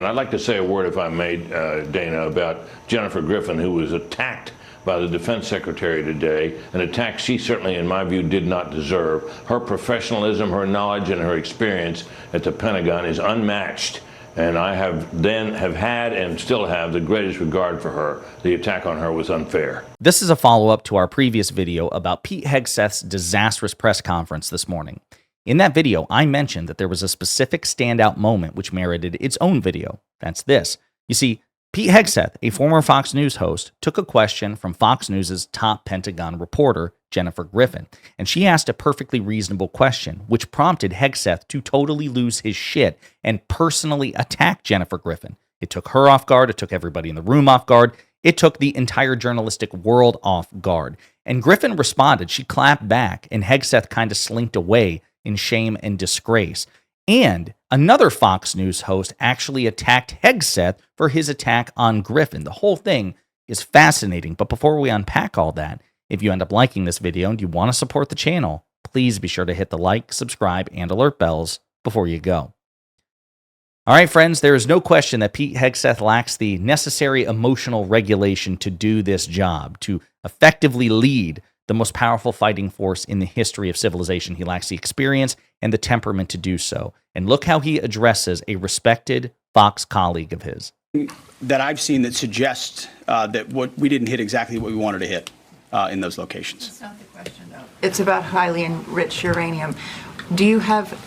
I'd like to say a word, if I may, Dana, about Jennifer Griffin, who was attacked by the Defense Secretary today, an attack she certainly, in my view, did not deserve. Her professionalism, her knowledge, and her experience at the Pentagon is unmatched. And I have had and still have the greatest regard for her. The attack on her was unfair. This is a follow-up to our previous video about Pete Hegseth's disastrous press conference this morning. In that video, I mentioned that there was a specific standout moment which merited its own video. That's this. You see, Pete Hegseth, a former Fox News host, took a question from Fox News' top Pentagon reporter, Jennifer Griffin, and she asked a perfectly reasonable question, which prompted Hegseth to totally lose his shit and personally attack Jennifer Griffin. It took her off guard. It took everybody in the room off guard. It took the entire journalistic world off guard. And Griffin responded. She clapped back, and Hegseth kind of slinked away in shame and disgrace. And another Fox News host actually attacked Hegseth for his attack on Griffin. The whole thing is fascinating. But before we unpack all that, if you end up liking this video and you want to support the channel, please be sure to hit the like, subscribe, and alert bells before you go. All right, friends, there is no question that Pete Hegseth lacks the necessary emotional regulation to do this job, to effectively lead the most powerful fighting force in the history of civilization. He lacks the experience and the temperament to do so. And look how he addresses a respected Fox colleague of his. That I've seen that suggests that we didn't hit exactly what we wanted to hit in those locations. That's not the question, though. It's about highly enriched uranium. Do you have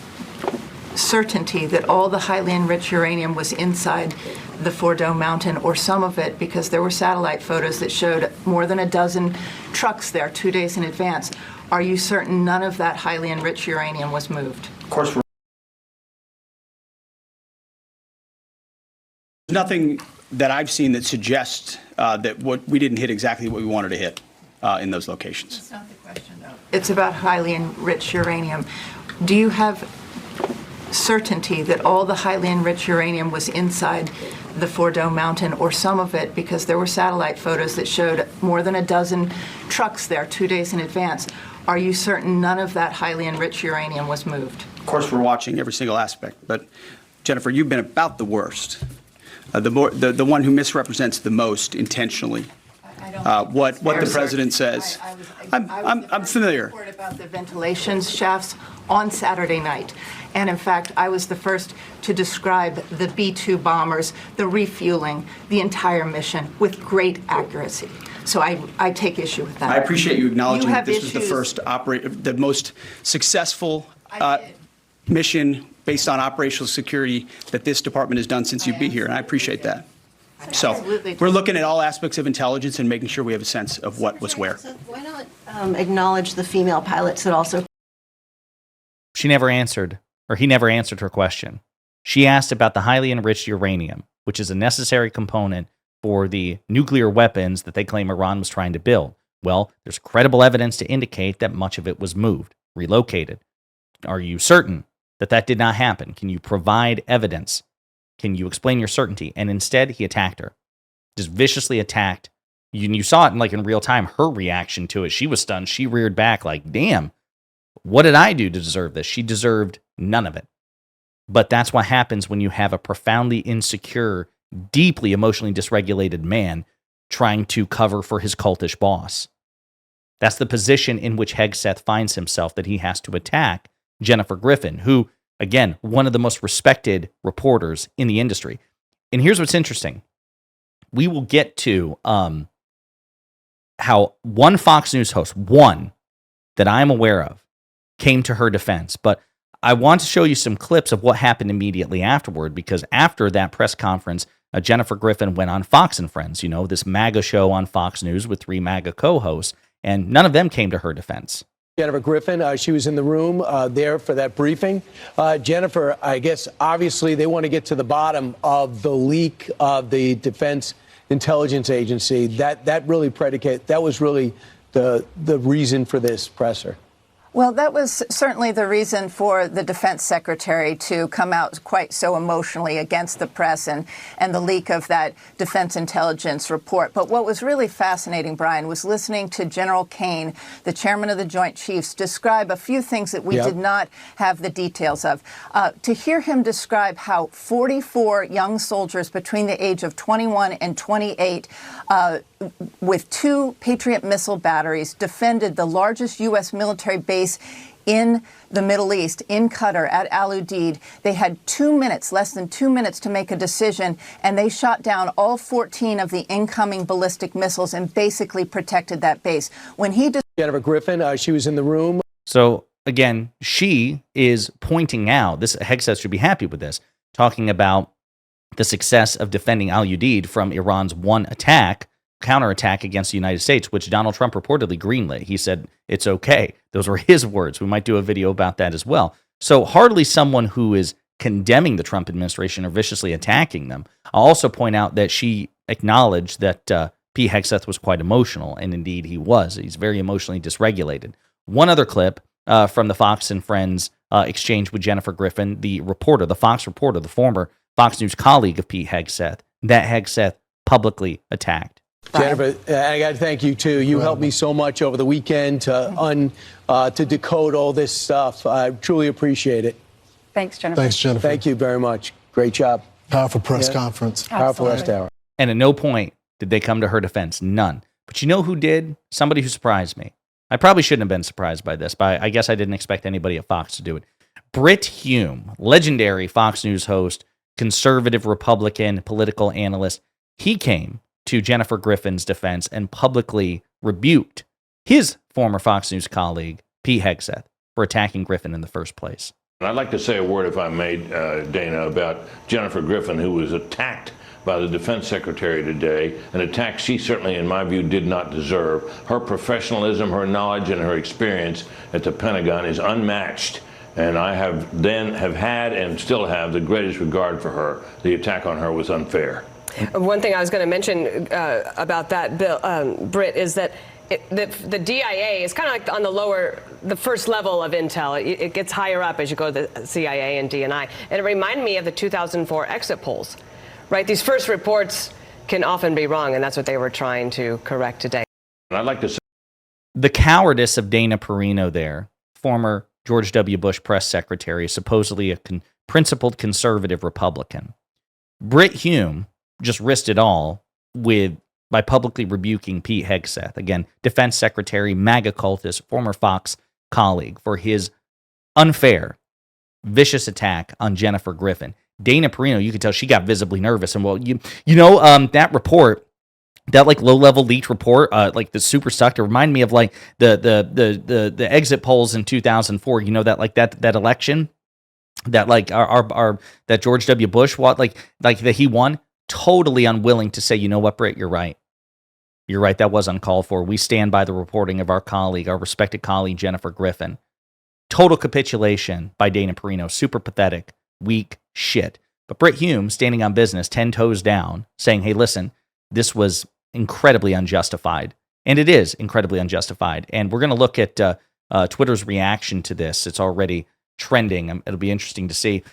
certainty that all the highly enriched uranium was inside the Fordo Mountain, or some of it, because there were satellite photos that showed more than a dozen trucks there 2 days in advance? Are you certain none of that highly enriched uranium was moved? Of course, there's nothing that I've seen that suggests that we didn't hit exactly what we wanted to hit in those locations. That's not the question, though. It's about highly enriched uranium. Do you have certainty that all the highly enriched uranium was inside the Fordo Mountain, or some of it, because there were satellite photos that showed more than a dozen trucks there 2 days in advance? Are you certain none of that highly enriched uranium was moved? Of course, we're watching every single aspect, but Jennifer, you've been about the worst, the one who misrepresents the most intentionally what the president says. I'm familiar. I reported about the ventilation shafts on Saturday night. And in fact, I was the first to describe the B-2 bombers, the refueling, the entire mission with great accuracy. So I take issue with that. I appreciate you acknowledging that this was the first the most successful mission based on operational security that this department has done since you've been here, and I appreciate that. So we're looking at all aspects of intelligence and making sure we have a sense of what was where. So why not acknowledge the female pilots that also... She never answered, or he never answered her question. She asked about the highly enriched uranium, which is a necessary component for the nuclear weapons that they claim Iran was trying to build. Well, there's credible evidence to indicate that much of it was moved, relocated. Are you certain that that did not happen? Can you provide evidence? Can you explain your certainty? And instead, he attacked her. Just viciously attacked. You saw it in real time, her reaction to it. She was stunned. She reared back like, damn, what did I do to deserve this? She deserved none of it. But that's what happens when you have a profoundly insecure, deeply emotionally dysregulated man trying to cover for his cultish boss. That's the position in which Hegseth finds himself, that he has to attack Jennifer Griffin, who, again, one of the most respected reporters in the industry. And here's what's interesting. We will get to how one Fox News host, one that I'm aware of, came to her defense. But I want to show you some clips of what happened immediately afterward, because after that press conference, Jennifer Griffin went on Fox and Friends, this MAGA show on Fox News with 3 MAGA co-hosts, and none of them came to her defense. Jennifer Griffin, she was in the room there for that briefing. Jennifer, I guess obviously they want to get to the bottom of the leak of the Defense Intelligence Agency. That was really the reason for this presser. Well, that was certainly the reason for the defense secretary to come out quite so emotionally against the press and the leak of that defense intelligence report. But what was really fascinating, Brian, was listening to General Kane, the chairman of the Joint Chiefs, describe a few things that we did not have the details of. To hear him describe how 44 young soldiers between the age of 21 and 28 with 2 Patriot missile batteries defended the largest U.S. military base in the Middle East, in Qatar, at Al Udeid. They had 2 minutes, less than 2 minutes, to make a decision, and they shot down all 14 of the incoming ballistic missiles and basically protected that base. When he Jennifer Griffin, she was in the room. So again, she is pointing out, this Hegseth should be happy with this, talking about the success of defending Al Udeid from Iran's one counterattack against the United States, which Donald Trump reportedly greenlit. He said, it's okay. Those were his words. We might do a video about that as well. So hardly someone who is condemning the Trump administration or viciously attacking them. I'll also point out that she acknowledged that Pete Hegseth was quite emotional, and indeed he was. He's very emotionally dysregulated. One other clip from the Fox and Friends exchange with Jennifer Griffin, the reporter, the Fox reporter, the former Fox News colleague of Pete Hegseth, that Hegseth publicly attacked. Jennifer, I got to thank you, too. You helped me so much over the weekend to decode all this stuff. I truly appreciate it. Thanks, Jennifer. Thanks, Jennifer. Thank you very much. Great job. Powerful press conference. Powerful last hour. And at no point did they come to her defense. None. But you know who did? Somebody who surprised me. I probably shouldn't have been surprised by this, but I guess I didn't expect anybody at Fox to do it. Brit Hume, legendary Fox News host, conservative Republican political analyst, he came to Jennifer Griffin's defense and publicly rebuked his former Fox News colleague, Pete Hegseth, for attacking Griffin in the first place. I'd like to say a word, if I may, Dana, about Jennifer Griffin, who was attacked by the defense secretary today, an attack she certainly, in my view, did not deserve. Her professionalism, her knowledge, and her experience at the Pentagon is unmatched. And I have had and still have the greatest regard for her. The attack on her was unfair. One thing I was going to mention about that, Bill, Britt, is that the DIA is kind of like on the first level of intel. It gets higher up as you go to the CIA and DNI. And it reminded me of the 2004 exit polls, right? These first reports can often be wrong, and that's what they were trying to correct today. And I'd like to say the cowardice of Dana Perino there, former George W. Bush press secretary, supposedly a principled conservative Republican. Brit Hume just risked it all by publicly rebuking Pete Hegseth, again, defense secretary, MAGA cultist, former Fox colleague, for his unfair, vicious attack on Jennifer Griffin. Dana Perino, you could tell she got visibly nervous. And well, that report, that like low-level leaked report, like the super sucked, it reminded me of like the exit polls in 2004. You know, that like that election that like that George W. Bush like that he won. Totally unwilling to say, you know what, Britt, you're right. You're right, that was uncalled for. We stand by the reporting of our respected colleague, Jennifer Griffin. Total capitulation by Dana Perino. Super pathetic, weak shit. But Brit Hume, standing on business, 10 toes down, saying, hey, listen, this was incredibly unjustified. And it is incredibly unjustified. And we're going to look at Twitter's reaction to this. It's already trending. It'll be interesting to see.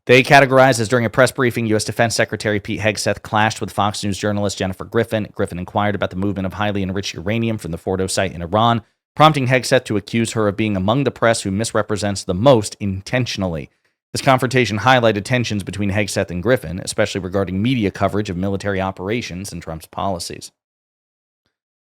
They categorize as during a press briefing, U.S. Defense Secretary Pete Hegseth clashed with Fox News journalist Jennifer Griffin. Griffin inquired about the movement of highly enriched uranium from the Fordo site in Iran, prompting Hegseth to accuse her of being among the press who misrepresents the most intentionally. This confrontation highlighted tensions between Hegseth and Griffin, especially regarding media coverage of military operations and Trump's policies.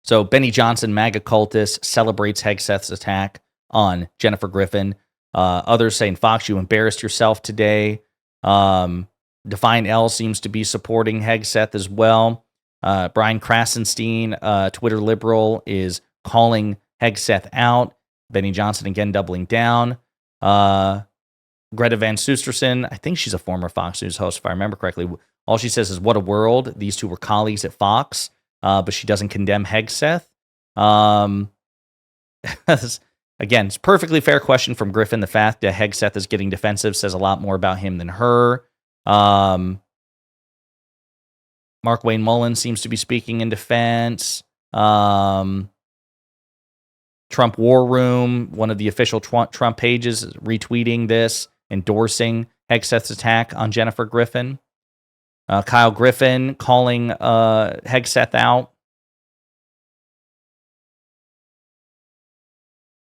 So Benny Johnson, MAGA cultist, celebrates Hegseth's attack on Jennifer Griffin. Others saying, Fox, you embarrassed yourself today. Define L seems to be supporting Hegseth as well. Brian Krasenstein, Twitter liberal, is calling Hegseth out. Benny Johnson again doubling down. Greta Van Susterson, I think she's a former Fox News host, if I remember correctly. All she says is, what a world. These two were colleagues at Fox, but she doesn't condemn Hegseth. Again, it's a perfectly fair question from Griffin. The fact that Hegseth is getting defensive says a lot more about him than her. Mark Wayne Mullen seems to be speaking in defense. Trump War Room, one of the official Trump pages, retweeting this, endorsing Hegseth's attack on Jennifer Griffin. Kyle Griffin calling Hegseth out.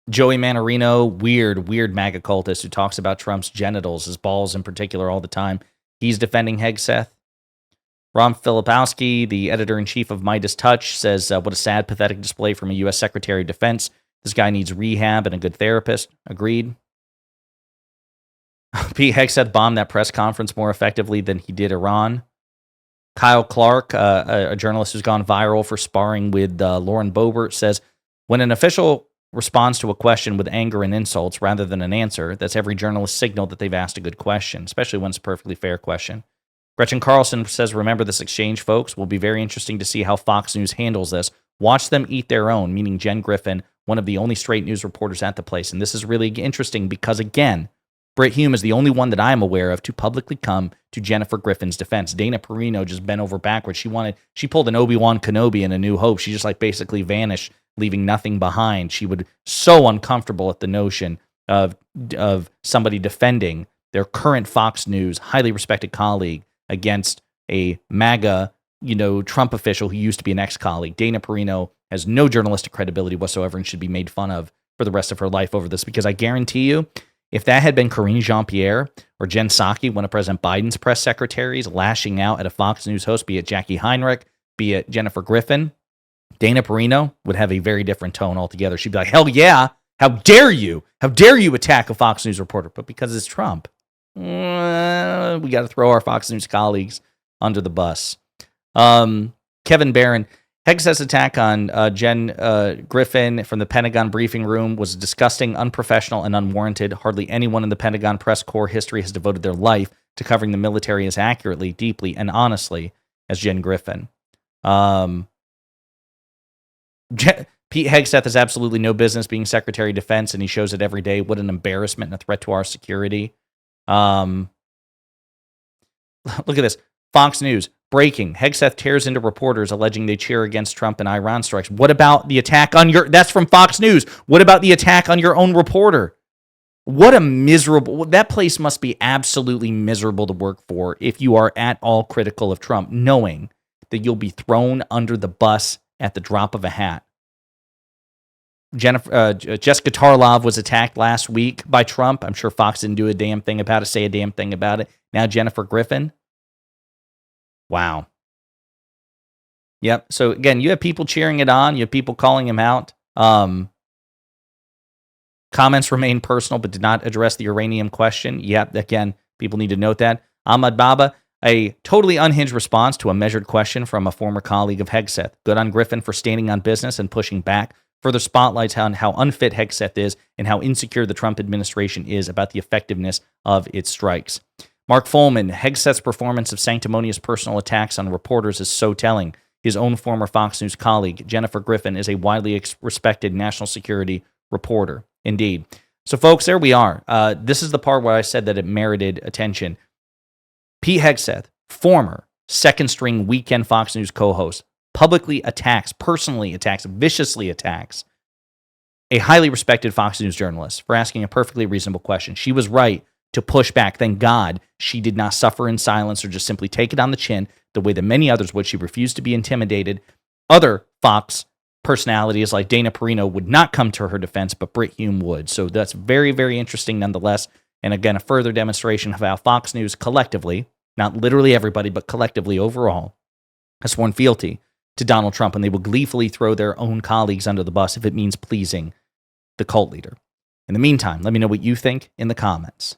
Joey Manorino, weird MAGA cultist who talks about Trump's genitals, his balls in particular, all the time. He's defending Hegseth. Ron Filipowski, the editor-in-chief of Midas Touch, says, what a sad, pathetic display from a U.S. Secretary of Defense. This guy needs rehab and a good therapist. Agreed. Pete Hegseth bombed that press conference more effectively than he did Iran. Kyle Clark, a journalist who's gone viral for sparring with Lauren Boebert, says, when an official responds to a question with anger and insults rather than an answer, that's every journalist's signal that they've asked a good question, especially when it's a perfectly fair question. Gretchen Carlson says, remember this exchange, folks. Will be very interesting to see how Fox News handles this. Watch them eat their own, meaning Jen Griffin, one of the only straight news reporters at the place. And this is really interesting because, again, Brit Hume is the only one that I'm aware of to publicly come to Jennifer Griffin's defense. Dana Perino just bent over backwards. She pulled an Obi-Wan Kenobi in A New Hope. She just basically vanished, leaving nothing behind. She would so uncomfortable at the notion of somebody defending their current Fox News highly respected colleague against a MAGA, Trump official who used to be an ex-colleague. Dana Perino has no journalistic credibility whatsoever and should be made fun of for the rest of her life over this, because I guarantee you, if that had been Karine Jean-Pierre or Jen Psaki, one of President Biden's press secretaries, lashing out at a Fox News host, be it Jackie Heinrich, be it Jennifer Griffin, Dana Perino would have a very different tone altogether. She'd be like, hell yeah, how dare you? How dare you attack a Fox News reporter? But because it's Trump, we got to throw our Fox News colleagues under the bus. Kevin Barron, Hegseth's attack on Jen Griffin from the Pentagon briefing room was disgusting, unprofessional, and unwarranted. Hardly anyone in the Pentagon press corps history has devoted their life to covering the military as accurately, deeply, and honestly as Jen Griffin. Pete Hegseth has absolutely no business being Secretary of Defense, and he shows it every day. What an embarrassment and a threat to our security. Look at this. Fox News. Breaking. Hegseth tears into reporters alleging they cheer against Trump and Iran strikes. What about the attack on that's from Fox News. What about the attack on your own reporter? What a miserable, that place must be absolutely miserable to work for if you are at all critical of Trump, knowing that you'll be thrown under the bus at the drop of a hat. Jessica Tarlov was attacked last week by Trump. I'm sure Fox didn't do a damn thing about it, say a damn thing about it. Now Jennifer Griffin. Wow. Yep. So again, you have people cheering it on. You have people calling him out. Comments remain personal, but did not address the uranium question. Yep. Again, people need to note that. Ahmad Baba, a totally unhinged response to a measured question from a former colleague of Hegseth. Good on Griffin for standing on business and pushing back. Further spotlights on how unfit Hegseth is and how insecure the Trump administration is about the effectiveness of its strikes. Mark Folman, Hegseth's performance of sanctimonious personal attacks on reporters is so telling. His own former Fox News colleague, Jennifer Griffin, is a widely respected national security reporter. Indeed. So, folks, there we are. This is the part where I said that it merited attention. Pete Hegseth, former second-string weekend Fox News co-host, publicly attacks, personally attacks, viciously attacks a highly respected Fox News journalist for asking a perfectly reasonable question. She was right to push back. Thank God she did not suffer in silence or just simply take it on the chin the way that many others would. She refused to be intimidated. Other Fox personalities like Dana Perino would not come to her defense, but Brit Hume would. So that's very, very interesting nonetheless. And again, a further demonstration of how Fox News collectively, not literally everybody, but collectively overall, has sworn fealty to Donald Trump, and they will gleefully throw their own colleagues under the bus if it means pleasing the cult leader. In the meantime, let me know what you think in the comments.